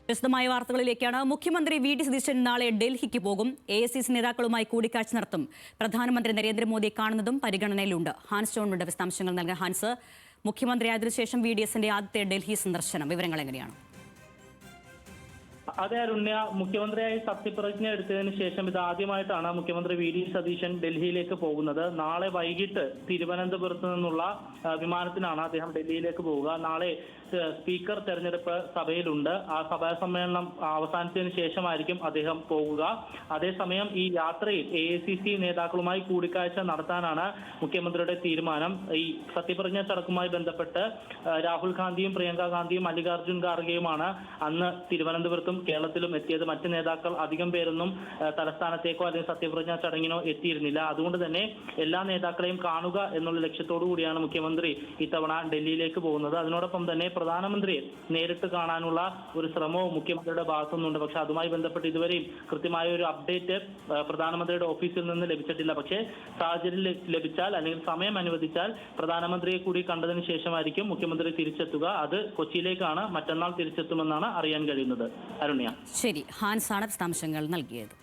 വിശദമായ വാർത്തകളിലേക്കാണ്. മുഖ്യമന്ത്രി V D Satheesan നാളെ ഡൽഹിക്ക് പോകും. AICC നേതാക്കളുമായി കൂടിക്കാഴ്ച നടത്തും. പ്രധാനമന്ത്രി നരേന്ദ്രമോദിയെ കാണുന്നതും പരിഗണനയിലുണ്ട്. ഹാൻസ് ജോണുണ്ട് വിശദാംശങ്ങൾ നൽകാൻ. ഹാൻസ്, മുഖ്യമന്ത്രിയായതിനു ശേഷം VDSന്റെ ആദ്യത്തെ ഡൽഹി സന്ദർശനം, വിവരങ്ങൾ എങ്ങനെയാണ്? അതെ അരുണ്യ, മുഖ്യമന്ത്രിയായി സത്യപ്രതിജ്ഞ എടുത്തതിന് ശേഷം ഇത് ആദ്യമായിട്ടാണ് മുഖ്യമന്ത്രി വി ഡി സതീശൻ ഡൽഹിയിലേക്ക് പോകുന്നത്. നാളെ വൈകിട്ട് തിരുവനന്തപുരത്ത് നിന്നുള്ള വിമാനത്തിനാണ് അദ്ദേഹം ഡൽഹിയിലേക്ക് പോവുക. നാളെ സ്പീക്കർ തെരഞ്ഞെടുപ്പ് സഭയിലുണ്ട്. ആ സഭാ സമ്മേളനം അവസാനിച്ചതിന് ശേഷമായിരിക്കും അദ്ദേഹം പോകുക. അതേസമയം ഈ യാത്രയിൽ AICC നേതാക്കളുമായി കൂടിക്കാഴ്ച നടത്താനാണ് മുഖ്യമന്ത്രിയുടെ തീരുമാനം. ഈ സത്യപ്രതിജ്ഞ ചടങ്ങുമായി ബന്ധപ്പെട്ട് രാഹുൽ ഗാന്ധിയും പ്രിയങ്ക ഗാന്ധിയും മല്ലികാർജ്ജുൻ ഖാർഗെയുമാണ് അന്ന് തിരുവനന്തപുരത്തും കേരളത്തിലും എത്തിയത്. മറ്റ് നേതാക്കൾ അധികം പേരൊന്നും തലസ്ഥാനത്തേക്കോ അല്ലെങ്കിൽ സത്യപ്രതിജ്ഞാ ചടങ്ങിനോ എത്തിയിരുന്നില്ല. അതുകൊണ്ട് തന്നെ എല്ലാ നേതാക്കളെയും കാണുക എന്നുള്ള ലക്ഷ്യത്തോടു കൂടിയാണ് മുഖ്യമന്ത്രി ഇത്തവണ ഡൽഹിയിലേക്ക് പോകുന്നത്. അതിനോടൊപ്പം തന്നെ പ്രധാനമന്ത്രിയെ നേരിട്ട് കാണാനുള്ള ഒരു ശ്രമവും മുഖ്യമന്ത്രിയുടെ ഭാഗത്തുനിന്നുണ്ട്. പക്ഷെ അതുമായി ബന്ധപ്പെട്ട് ഇതുവരെയും കൃത്യമായ ഒരു അപ്ഡേറ്റ് പ്രധാനമന്ത്രിയുടെ ഓഫീസിൽ നിന്ന് ലഭിച്ചിട്ടില്ല. പക്ഷേ സാഹചര്യം ലഭിച്ചാൽ അല്ലെങ്കിൽ സമയം അനുവദിച്ചാൽ പ്രധാനമന്ത്രിയെ കൂടി കണ്ടതിന് ശേഷമായിരിക്കും മുഖ്യമന്ത്രി തിരിച്ചെത്തുക. അത് കൊച്ചിയിലേക്കാണ്. മറ്റന്നാൾ തിരിച്ചെത്തുമെന്നാണ് അറിയാൻ കഴിയുന്നത്. അരുണ്യ, ശരി, ഹാൻസ് ആണ് വിശദാംശങ്ങൾ നൽകിയത്.